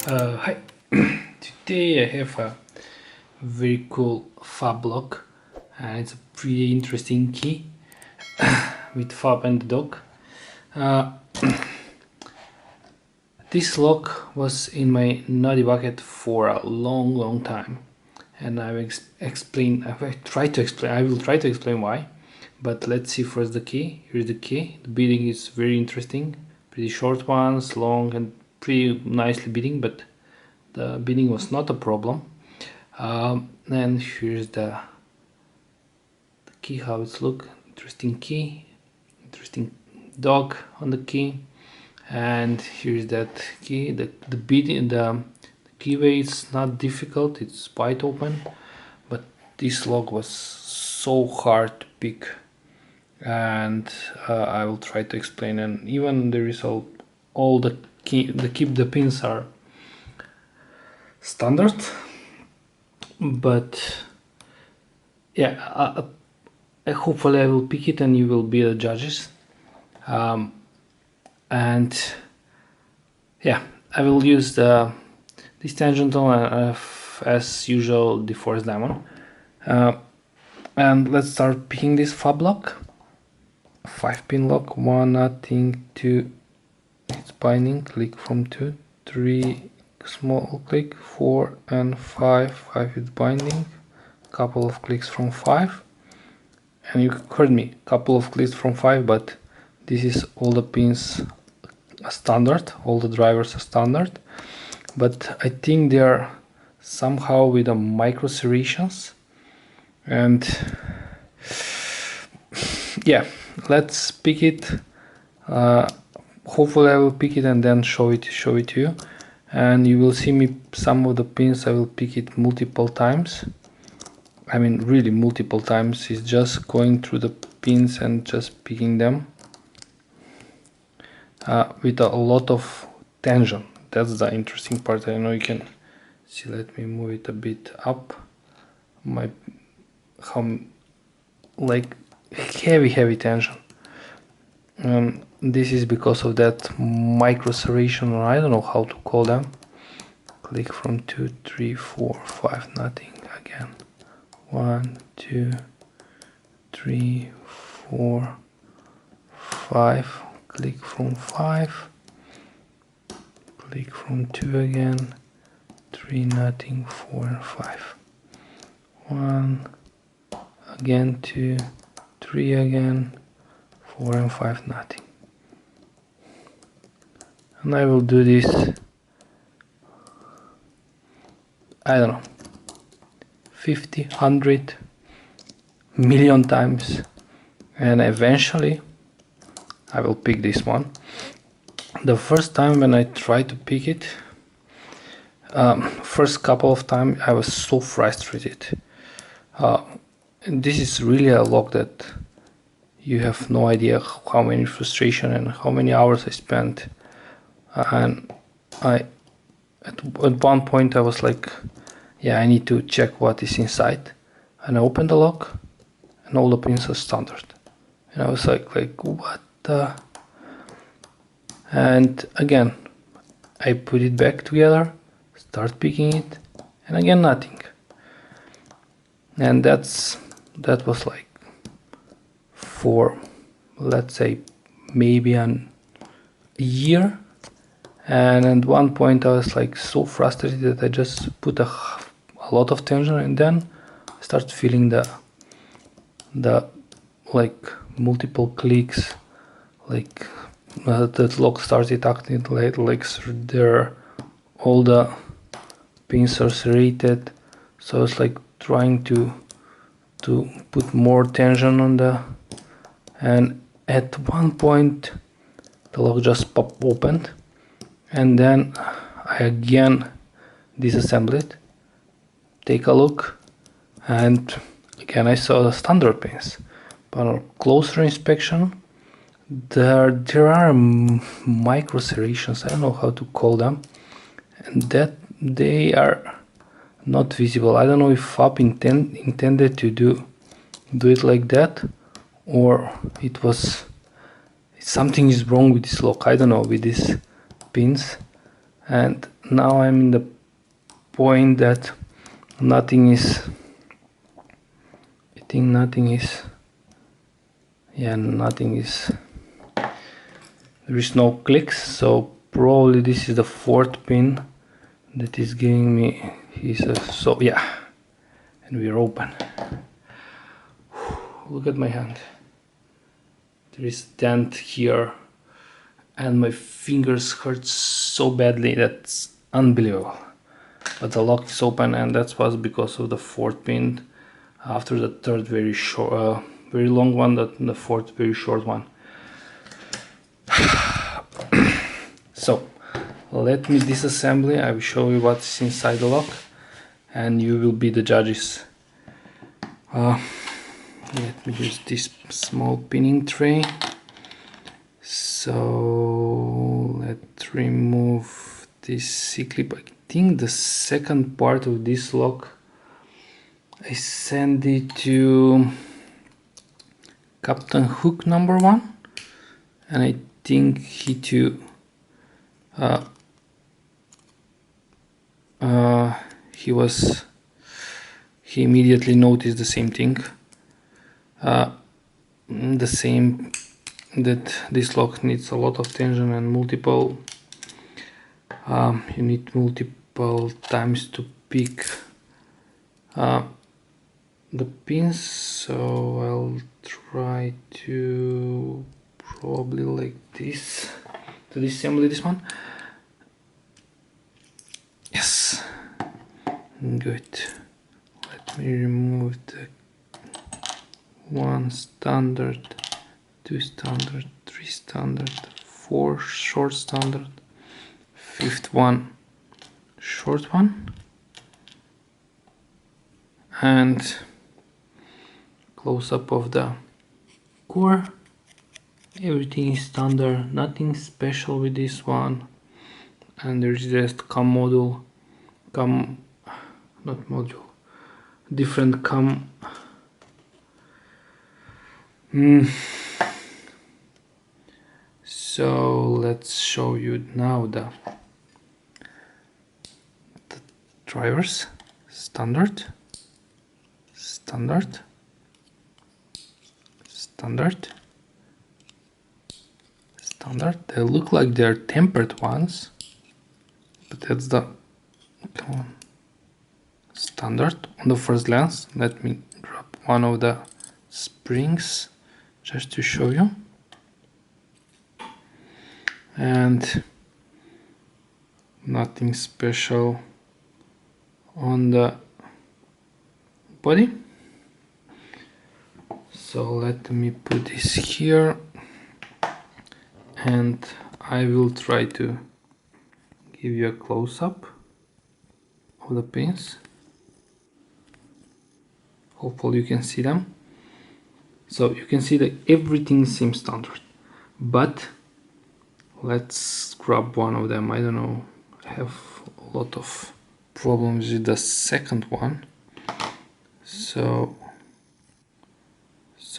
Hi, today I have a very cool FAB lock, and it's a pretty interesting key with FAB and the dog. This lock was in my naughty bucket for a long time, and I will try to explain why. But let's see first the key. Here's the key. The beading is very interesting, pretty short ones, long and pretty nicely beading, but the beading was not a problem. And here's the key, how it's look. Interesting key, interesting dog on the key. And here's that key. The beading, the keyway is not difficult, it's wide open, but this lock was so hard to pick, and I will try to explain. And even the result, all the pins are standard, but yeah, hopefully I will pick it and you will be the judges. And yeah, I will use this tangent tool as usual, the force diamond. And let's start picking this FAB lock. 5-pin lock, 1, nothing, 2, it's binding, click from 2, 3, small click, 4 and 5 is binding, couple of clicks from 5, and you heard me, couple of clicks from 5, but this is all the pins are standard, all the drivers are standard, but I think they are somehow with a micro-serrations. And yeah, let's pick it. Hopefully I will pick it and then show it to you, and you will see me some of the pins. I will pick it multiple times. I mean really multiple times. It's just going through the pins and just picking them with a lot of tension. That's the interesting part. I know you can see. Let me move it a bit up. Like heavy tension. This is because of that micro-serration, or I don't know how to call them. Click from 2, 3, 4, 5, nothing again. 1, 2, 3, 4, 5. Click from 5. Click from 2 again. 3, nothing, 4 and 5. 1 again, 2, 3 again, 4 and 5, nothing. And I will do this, I don't know, 50, 100 million times, and eventually I will pick this one. The first time when I tried to pick it, first couple of times I was so frustrated. And this is really a lock that you have no idea how many frustration and how many hours I spent. And at one point I was like, yeah, I need to check what is inside. And I opened the lock and all the pins are standard. And I was like what the? And again, I put it back together, start picking it, and again nothing. And that was like for, let's say, maybe a year. And at one point I was like so frustrated that I just put a lot of tension, and then I start feeling the like multiple clicks, like that lock started acting like there, all the pins are serrated. So I was like trying to put more tension on and at one point the lock just opened, and then I again disassemble it, take a look, and again I saw the standard pins, but on closer inspection there are micro-serrations, I don't know how to call them, and that they are not visible. I don't know if FAB intended to do it like that, or it was something is wrong with this lock. I don't know, with these pins, and now I'm in the point that nothing is, I think nothing is, yeah, nothing is, there is no clicks, so probably this is the fourth pin that is giving me his, so yeah, and we're open. Look at my hand, there is dent here and my fingers hurt so badly, that's unbelievable. But the lock is open, and that was because of the fourth pin after the third very short, very long one, the fourth very short one. So let me disassembly, I will show you what's inside the lock and you will be the judges. Let me use this small pinning tray. So let's remove this C-clip. I think the second part of this lock I send it to Captain Hook number 1, and I think he too he immediately noticed the same thing, the same, that this lock needs a lot of tension and multiple, you need multiple times to pick the pins. So I'll try to probably like this to disassemble this one. Yes, good. Let me remove the 1 standard, 2 standard, 3 standard, 4 short standard, 5th one short one, and close up of the core. Everything is standard, nothing special with this one, and there's just CAM module, not module, different CAM. So let's show you now the drivers. Standard, standard, standard, standard. They look like they're tempered ones, but that's the, come on, standard on the first glance. Let me grab one of the springs just to show you. And nothing special on the body. So let me put this here, and I will try to give you a close-up of the pins. Hopefully you can see them. So you can see that everything seems standard, but let's grab one of them. I don't know, I have a lot of problems with the second one. So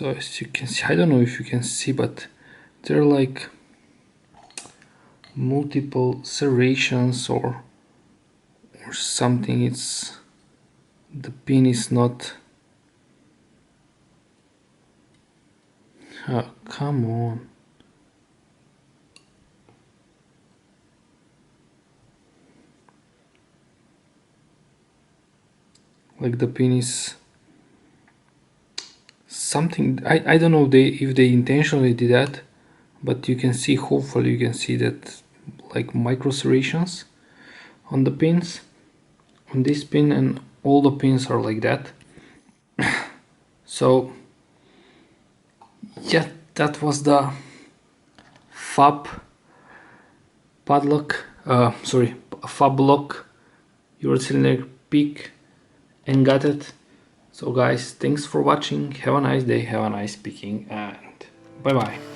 as you can see, I don't know if you can see, but they're like multiple serrations or something. It's, the pin is not, oh, come on. Like the pin is something, I don't know if they intentionally did that, but you can see, hopefully you can see that, like micro-serrations on the pins, on this pin, and all the pins are like that. So yeah, that was the FAB padlock, FAB lock, Eurocylinder peak, and got it. So guys, thanks for watching, have a nice day, have a nice picking, and bye bye.